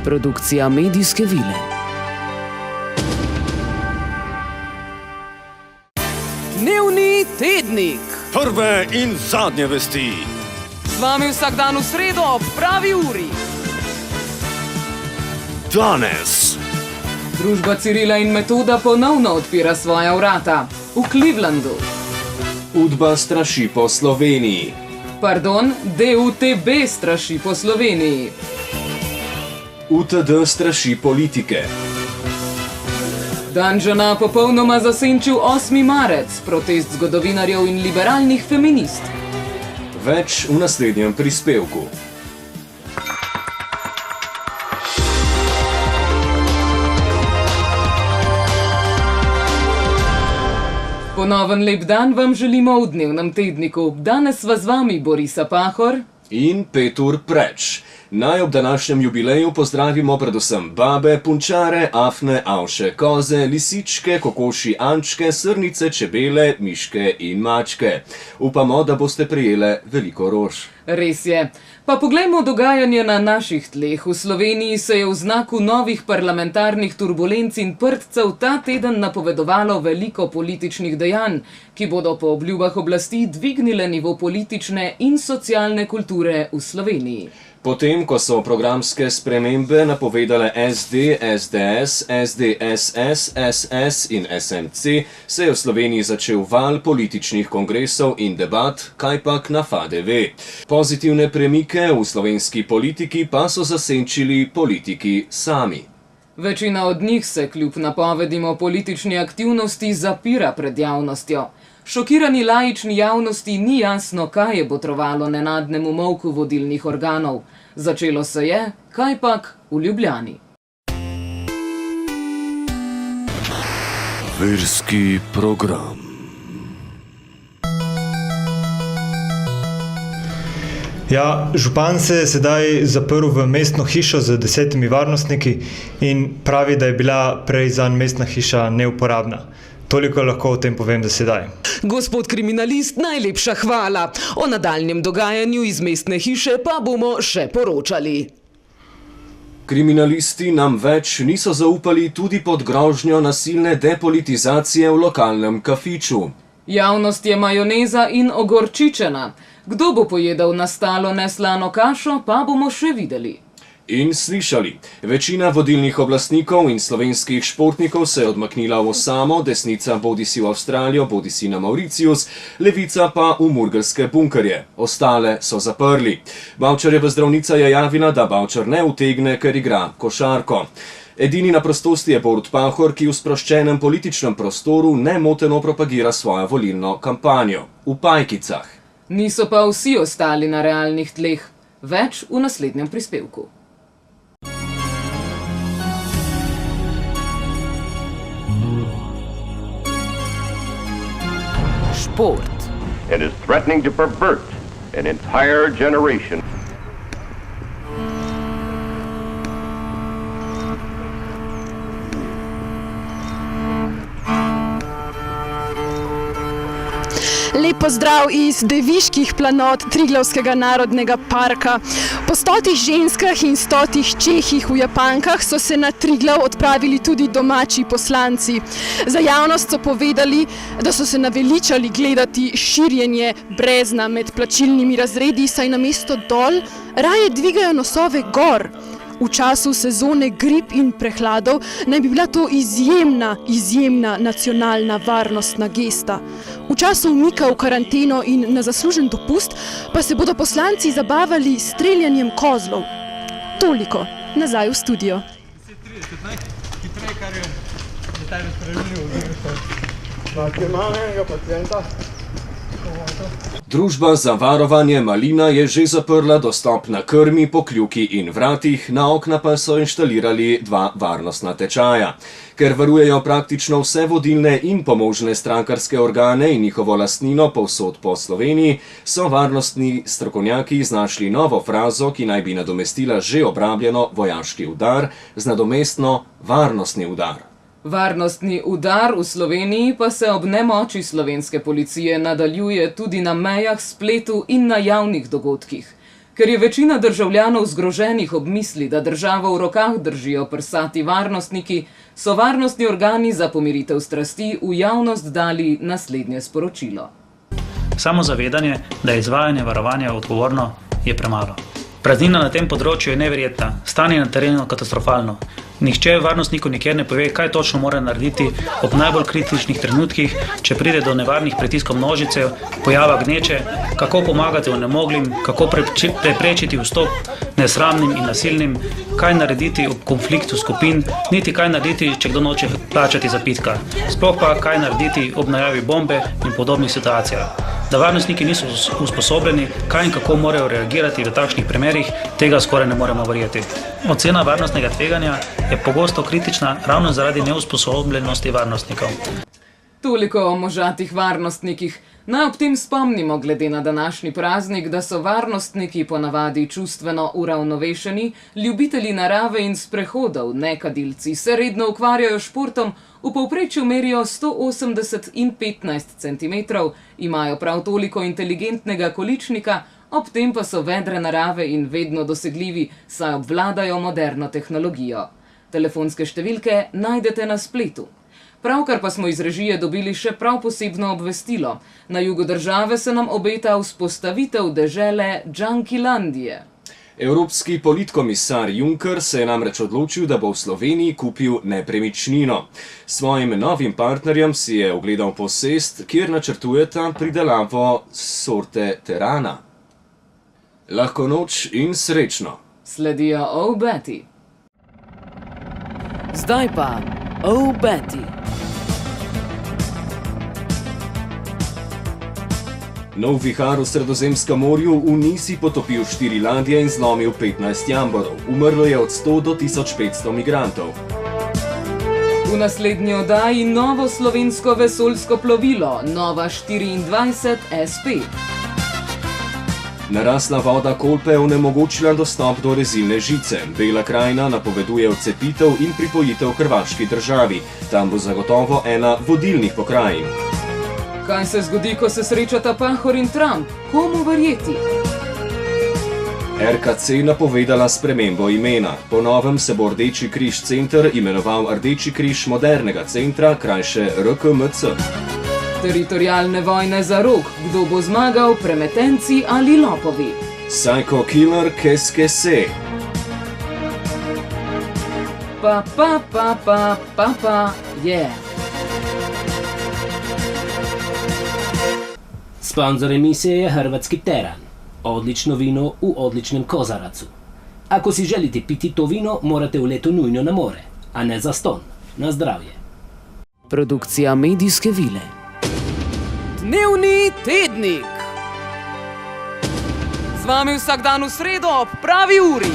Produkcija medijske vile. Dnevni tednik. Prve in zadnje vesti. Z vami vsak dan v sredo ob pravi uri. Danes. Družba Cirila in Metoda ponovno odpira svoja vrata. V Clevelandu. Udba straši po Sloveniji. Pardon, DUTB straši po Sloveniji. UTD straši politike. Danžana popolnoma zasenčil 8. marec, protest zgodovinarjev in liberalnih feministk. Več v naslednjem prispevku. Ponoven lep dan vam želimo v dnevnem tedniku. Danes sva z vami Borisa Pahor In Petur Preč. Naj ob današnjem jubileju pozdravimo predvsem babe, punčare, afne, avše, koze, lisičke, kokoši, ančke, srnice, čebele, miške in mačke. Upamo, da boste prejele veliko rož. Res je. Pa poglejmo dogajanje na naših tleh. V Sloveniji se je v znaku novih parlamentarnih turbulenc in prtcev ta teden napovedovalo veliko političnih dejanj, ki bodo po obljubah oblasti dvignile nivo politične in socialne kulture v Sloveniji. Potem, ko so programske spremembe napovedale SD, SDS, SDSS, SS in SMC, se je v Sloveniji začel val političnih kongresov in debat, kajpak na FDV. Pozitivne premike v slovenski politiki pa so zasenčili politiki sami. Večina od njih se kljub napovedim o politični aktivnosti zapira pred javnostjo. Šokirani laični javnosti ni jasno, kaj je botrovalo nenadnemu molku vodilnih organov. Začelo se je, kajpak, v Ljubljani. Verski program. Ja, župan se je sedaj zaprl v mestno hišo z 10 varnostniki in pravi, da je bila prej zanj mestna hiša neuporabna. Toliko lahko o tem povem za sedaj. Gospod kriminalist, najlepša hvala. O nadaljnjem dogajanju iz mestne hiše pa bomo še poročali. Kriminalisti nam več niso zaupali tudi pod grožnjo nasilne depolitizacije v lokalnem kafiču. Javnost je majoneza in ogorčičena. Kdo bo pojedel nastalo neslano kašo, pa bomo še videli. In slišali. Večina vodilnih oblastnikov in slovenskih športnikov se je odmaknila v osamo, desnica bodisi v Avstralijo, bodisi na Mauritius, levica pa v murgelske bunkerje. Ostale so zaprli. Bavčarjeva zdravnica je javila, da Bavčar ne utegne, ker igra košarko. Edini na prostosti je Borut Pahor, ki v sproščenem političnem prostoru nemoteno propagira svojo volilno kampanjo. V pajkicah. Niso pa vsi ostali na realnih tleh. Več v naslednjem prispevku. Šport. And is threatening to pervert an entire generation. Lep pozdrav iz deviških planot Triglavskega narodnega parka. Po 100 ženskah in 100 Čehih v Japankah so se na Triglav odpravili tudi domači poslanci. Za javnost so povedali, da so se naveličali gledati širjenje brezna med plačilnimi razredi, saj namesto dol raje dvigajo nosove gor. V času sezone grip in prehladov naj bi bila to izjemna nacionalna varnostna gesta. V času umika v karanteno in na zaslužen dopust pa se bodo poslanci zabavali s streljanjem kozlov. Toliko, nazaj v studio. 30 najhitreje, kar je detaj razpravljivo. Maksimalnega pacienta. Družba za varovanje Malina je že zaprla dostop na krmi, pokljuki in vratih, na okna pa so inštalirali 2 varnostna tečaja. Ker varujejo praktično vse vodilne in pomožne strankarske organe in njihovo lastnino povsod po Sloveniji, so varnostni strokovnjaki iznašli novo frazo, ki naj bi nadomestila že obrabljeno vojaški udar z nadomestno varnostni udar. Varnostni udar v Sloveniji pa se ob nemoči slovenske policije nadaljuje tudi na mejah, spletu in na javnih dogodkih. Ker je večina državljanov zgroženih ob misli, da državo v rokah držijo prsati varnostniki, so varnostni organi za pomiritev strasti v javnost dali naslednje sporočilo. Samo zavedanje, da je izvajanje varovanja odgovorno, je premalo. Praznina na tem področju je neverjetna, stanje na terenu katastrofalno. Nihče varnostniku nikjer ne pove, kaj točno mora narediti ob najbolj kritičnih trenutkih, če pride do nevarnih pritiskov množice, pojava gneče, kako pomagati onemoglim, kako preprečiti vstop nesramnim in nasilnim, kaj narediti ob konfliktu skupin, niti kaj narediti, če kdo noče plačati zapitka, sploh pa kaj narediti ob najavi bombe in podobnih situacijah. Da varnostniki niso usposobljeni, kaj in kako morajo reagirati v takšnih primerih, tega skoraj ne moremo verjeti. Ocena varnostnega tveganja je pogosto kritična ravno zaradi neusposobljenosti varnostnikov. Toliko o možatih varnostnikih. Naj ob tem spomnimo, glede na današnji praznik, da so varnostniki ponavadi čustveno uravnovešeni, ljubitelji narave in sprehodov, nekadilci, se redno ukvarjajo športom, v povprečju merijo 180 in 15 cm, imajo prav toliko inteligentnega količnika, ob tem pa so vedre narave in vedno dosegljivi, saj obvladajo moderno tehnologijo. Telefonske številke najdete na spletu. Pravkar pa smo iz režije dobili še prav posebno obvestilo. Na jugu države se nam obeta vzpostavitev dežele Džankilandije. Evropski politkomisar Juncker se je namreč odločil, da bo v Sloveniji kupil nepremičnino. Svojim novim partnerjem si je ogledal posest, kjer načrtujeta pridelavo sorte terana. Lahko noč in srečno. Sledijo obeti. Zdaj pa obeti. Nov vihar v Sredozemskem morju v Nisi potopil 4 ladje in zlomil 15 jamborov. Umrlo je od 100 do 1500 migrantov. V naslednji oddaji novo slovensko vesoljsko plovilo, Nova 24 SP. Narasla voda Kolpe je onemogočila dostop do rezilne žice. Bela krajina napoveduje odcepitev in pripojitev hrvaški državi. Tam bo zagotovo ena vodilnih pokrajin. Kaj se zgodi, ko se srečata Pahor in Trump? Komu verjeti? RKC napovedala spremembo imena. Po novem se bo Rdeči križ center imenoval Rdeči križ modernega centra, krajše RKMC. Teritorialne vojne za rok. Kdo bo zmagal, premetenci ali lopovi? Psycho killer, qu'est-ce se? Yeah. Sponzor emisije je hrvatski teran. Odlično vino v odličnem kozaracu. Ako si želite piti to vino, morate v leto nujno na more, a ne za ston. Na zdravje. Produkcija medijske vile. Dnevni tednik. Z vami vsak dan v sredo ob pravi uri.